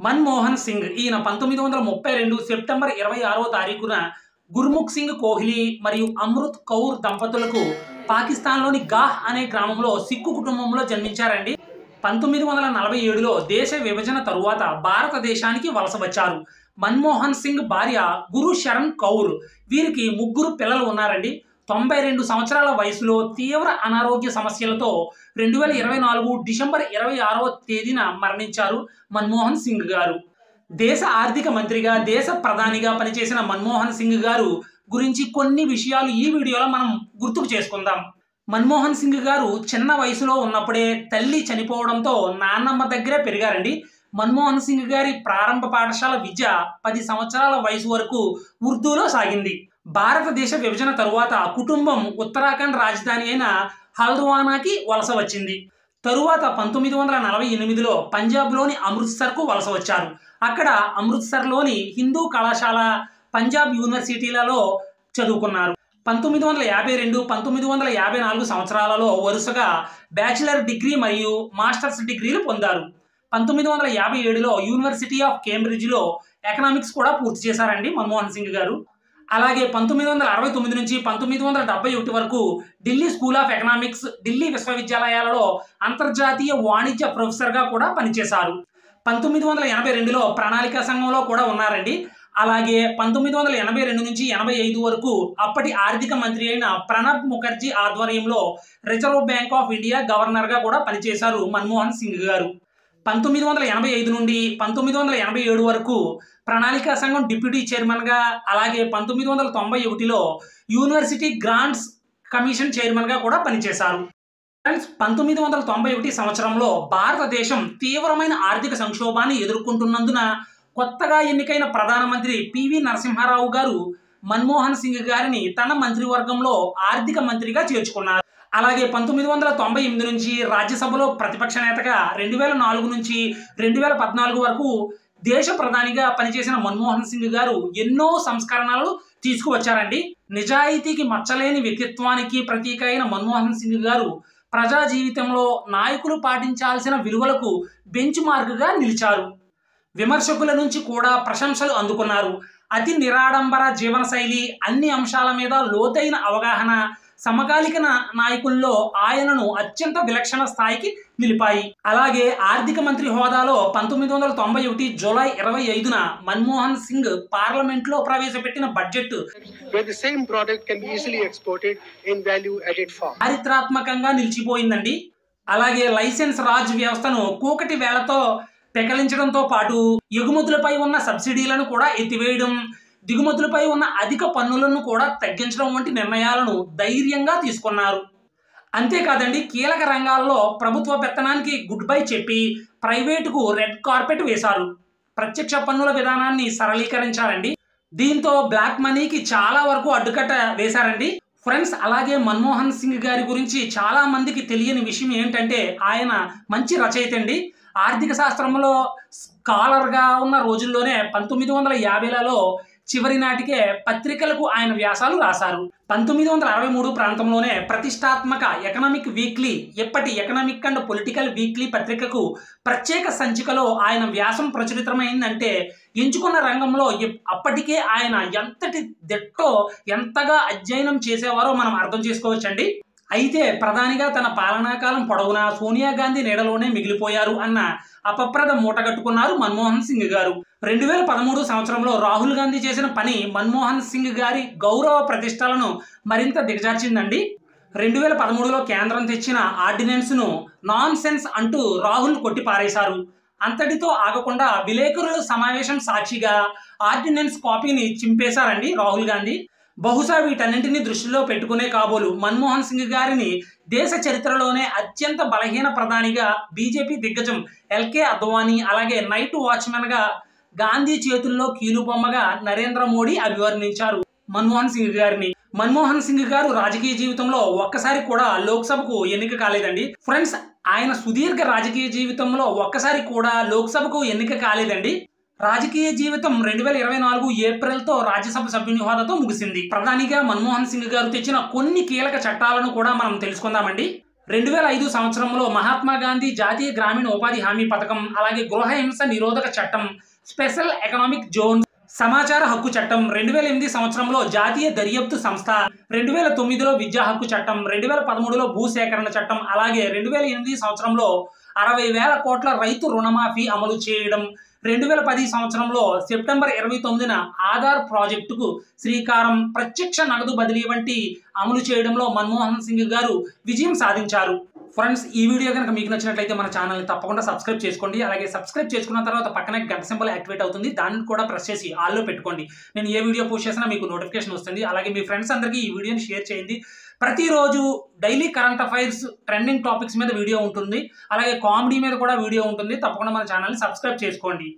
మన్మోహన్ సింగ్ ఈయన 1932 సెప్టెంబర్ 26వ తారీఖున గుర్ముఖ్ సింగ్ కోహ్లీ మరియు అమృత్ కౌర్ దంపతులకు పాకిస్తాన్లోని గాహ్ అనే గ్రామంలో సిక్కు కుటుంబంలో జన్మించారండి. 1947లో దేశ విభజన తరువాత భారతదేశానికి వలస వచ్చారు. మన్మోహన్ సింగ్ భార్య గురు శరణ్ కౌర్. వీరికి ముగ్గురు పిల్లలు ఉన్నారండి. 92 సంవత్సరాల వయసులో తీవ్ర అనారోగ్య సమస్యలతో 2024 డిసెంబర్ 26వ తేదీన మరణించారు మన్మోహన్ సింగ్ గారు. దేశ ఆర్థిక మంత్రిగా, దేశ ప్రధానిగా పనిచేసిన మన్మోహన్ సింగ్ గారు గురించి కొన్ని విషయాలు ఈ వీడియోలో మనం గుర్తుకు చేసుకుందాం. మన్మోహన్ సింగ్ గారు చిన్న వయసులో ఉన్నప్పుడే తల్లి చనిపోవడంతో నాన్నమ్మ దగ్గరే పెరిగారండి. మన్మోహన్ సింగ్ గారి ప్రారంభ పాఠశాల విద్య 10 సంవత్సరాల వయసు వరకు ఉర్దూలో సాగింది. భారతదేశ విభజన తరువాత కుటుంబం ఉత్తరాఖండ్ రాజధాని అయిన హల్ద్వానాకి వలస వచ్చింది. తరువాత 1948లో పంజాబ్లోని అమృత్సర్కు వలస వచ్చారు. అక్కడ అమృత్సర్లోని హిందూ కళాశాల, పంజాబ్ యూనివర్సిటీలలో చదువుకున్నారు. 1952, 1954 సంవత్సరాలలో వరుసగా బ్యాచిలర్ డిగ్రీ మరియు మాస్టర్స్ డిగ్రీలు పొందారు. 1957లో యూనివర్సిటీ ఆఫ్ కేంబ్రిడ్జ్లో ఎకనామిక్స్ కూడా పూర్తి చేశారండి మన్మోహన్ సింగ్ గారు. అలాగే 1969 నుంచి 1971 వరకు Delhi school of economics, Delhi విశ్వవిద్యాలయాలలో అంతర్జాతీయ వాణిజ్య ప్రొఫెసర్గా కూడా పనిచేశారు. 1982లో ప్రణాళికా సంఘంలో కూడా ఉన్నారండి. అలాగే 1982 నుంచి 85 వరకు అప్పటి ఆర్థిక మంత్రి అయిన ప్రణబ్ ముఖర్జీ ఆధ్వర్యంలో రిజర్వ్ బ్యాంక్ ఆఫ్ ఇండియా గవర్నర్గా కూడా పనిచేశారు మన్మోహన్ సింగ్ గారు. 1985 నుండి 1987 వరకు ప్రణాళికా సంఘం డిప్యూటీ చైర్మన్గా, అలాగే 1991లో యూనివర్సిటీ గ్రాంట్స్ కమిషన్ చైర్మన్గా కూడా పనిచేశారు. ఫ్రెండ్స్, 1991 సంవత్సరంలో భారతదేశం తీవ్రమైన ఆర్థిక సంక్షోభాన్ని ఎదుర్కొంటున్నందున కొత్తగా ఎన్నికైన ప్రధానమంత్రి పివి నరసింహారావు గారు మన్మోహన్ సింగ్ గారిని తన మంత్రివర్గంలో ఆర్థిక మంత్రిగా చేర్చుకున్నారు. అలాగే 1998 నుంచి రాజ్యసభలో ప్రతిపక్ష నేతగా, 2004 నుంచి 2014 వరకు దేశ ప్రధానిగా పనిచేసిన మన్మోహన్ సింగ్ గారు ఎన్నో సంస్కరణలు తీసుకువచ్చారండి. నిజాయితీకి మచ్చలేని వ్యక్తిత్వానికి ప్రతీక అయిన మన్మోహన్ సింగ్ గారు ప్రజా జీవితంలో నాయకులు పాటించాల్సిన విలువలకు బెంచ్ మార్క్గా నిలిచారు. విమర్శకుల నుంచి కూడా ప్రశంసలు అందుకున్నారు. అతి నిరాడంబర జీవనశైలి, అన్ని అంశాల మీద లోతైన అవగాహన సమకాలిక నాయకుల్లో ఆయనను అత్యంత విలక్షణ స్థాయికి నిలిపాయి. అలాగే ఆర్థిక మంత్రి హోదాలో 1991 జూలై 25న మన్మోహన్ సింగ్ పార్లమెంట్లో ప్రవేశపెట్టిన బడ్జెట్ చారిత్రాత్మకంగా నిలిచిపోయిందండి. అలాగే లైసెన్స్ రాజ్ వ్యవస్థను కూకటి వేళతో పెకలించడంతో పాటు ఎగుమతులపై ఉన్న సబ్సిడీలను కూడా ఎత్తివేయడం, దిగుమతులపై ఉన్న అధిక పన్నులను కూడా తగ్గించడం వంటి నిర్ణయాలను ధైర్యంగా తీసుకున్నారు. అంతేకాదండి, కీలక రంగాల్లో ప్రభుత్వ పెత్తనానికి గుడ్ బై చెప్పి ప్రైవేటుకు రెడ్ కార్పెట్ వేశారు. ప్రత్యక్ష పన్నుల విధానాన్ని సరళీకరించారండి. దీంతో బ్లాక్ మనీకి చాలా వరకు అడ్డుకట్ట వేశారండి. ఫ్రెండ్స్, అలాగే మన్మోహన్ సింగ్ గారి గురించి చాలా మందికి తెలియని విషయం ఏంటంటే ఆయన మంచి రచయిత అండి. ఆర్థిక శాస్త్రంలో స్కాలర్గా ఉన్న రోజుల్లోనే 1950లలో చివరి నాటికే పత్రికలకు ఆయన వ్యాసాలు రాశారు. 1963 ప్రాంతంలోనే ప్రతిష్టాత్మక ఎకనామిక్ వీక్లీ, ఎప్పటి ఎకనామిక్ అండ్ పొలిటికల్ వీక్లీ పత్రికకు ప్రత్యేక సంచికలో ఆయన వ్యాసం ప్రచురితమైందంటే ఎంచుకున్న రంగంలో అప్పటికే ఆయన ఎంతటి దిట్టో, ఎంతగా అధ్యయనం చేసేవారో మనం అర్థం చేసుకోవచ్చండి. అయితే ప్రధానిగా తన పాలనాకాలం పొడవునా సోనియా గాంధీ నీడలోనే మిగిలిపోయారు అన్న అపప్రద మూటగట్టుకున్నారు మన్మోహన్ సింగ్ గారు. 2013 సంవత్సరంలో రాహుల్ గాంధీ చేసిన పని మన్మోహన్ సింగ్ గారి గౌరవ ప్రతిష్టలను మరింత దిగజార్చిందండి. 2013లో కేంద్రం తెచ్చిన ఆర్డినెన్స్ను నాన్ సెన్స్ అంటూ రాహుల్ కొట్టిపారేశారు. అంతటితో ఆగకుండా విలేకరుల సమావేశం సాక్షిగా ఆర్డినెన్స్ కాపీని చింపేశారండి రాహుల్ గాంధీ. బహుశా వీటన్నింటినీ దృష్టిలో పెట్టుకునే కాబోలు మన్మోహన్ సింగ్ గారిని దేశ చరిత్రలోనే అత్యంత బలహీన ప్రధానిగా బీజేపీ దిగ్గజం ఎల్కే అద్వానీ, అలాగే నైట్ వాచ్మెన్గా గాంధీ చేతుల్లో కీలుబొమ్మగా నరేంద్ర మోడీ అభివర్ణించారు మన్మోహన్ సింగ్ గారిని. మన్మోహన్ సింగ్ గారు రాజకీయ జీవితంలో ఒక్కసారి కూడా లోక్సభకు ఎన్నిక కాలేదండి. ఫ్రెండ్స్, ఆయన సుదీర్ఘ రాజకీయ జీవితంలో ఒక్కసారి కూడా లోక్సభకు ఎన్నిక కాలేదండి. రాజకీయ జీవితం 2024 ఏప్రిల్తో రాజ్యసభ సభ్యుని హోదాతో ముగిసింది. ప్రధానిగా మన్మోహన్ సింగ్ గారు తెచ్చిన కొన్ని కీలక చట్టాలను కూడా మనం తెలుసుకుందామండి. 2005 సంవత్సరంలో మహాత్మా గాంధీ జాతీయ గ్రామీణ ఉపాధి హామీ పథకం, అలాగే గృహ హింస నిరోధక చట్టం, స్పెషల్ ఎకనామిక్ జోన్, సమాచార హక్కు చట్టం, 2008 సంవత్సరంలో జాతీయ దర్యాప్తు సంస్థ, 2009లో విద్యా హక్కు చట్టం, 2013లో భూసేకరణ చట్టం, అలాగే 2008 సంవత్సరంలో 60,000 కోట్ల రైతు రుణమాఫీ అమలు చేయడం, 2010 సంవత్సరంలో సెప్టెంబర్ 29న ఆధార్ ప్రాజెక్టుకు శ్రీకారం, ప్రత్యక్ష నగదు బదిలీ వంటి అమలు చేయడంలో మన్మోహన్ సింగ్ గారు విజయం సాధించారు. ఫ్రెండ్స్, ఈ వీడియో కనుక మీకు నచ్చినట్లయితే మన ఛానల్ని తప్పకుండా సబ్స్క్రైబ్ చేసుకోండి. అలాగే సబ్స్క్రైబ్ చేసుకున్న తర్వాత పక్కనే గంట సింబల్ యాక్టివేట్ అవుతుంది, దాన్ని కూడా ప్రెస్ చేసి ఆల్లో పెట్టుకోండి. నేను ఏ వీడియో పోస్ట్ చేసినా మీకు నోటిఫికేషన్ వస్తుంది. అలాగే మీ ఫ్రెండ్స్ అందరికీ ఈ వీడియోని షేర్ చేయండి. ప్రతిరోజు daily current affairs, trending topics మీద వీడియో ఉంటుంది, అలాగే కామెడీ మీద కూడా వీడియో ఉంటుంది. తప్పకుండా మన ఛానల్ని సబ్స్క్రైబ్ చేసుకోండి.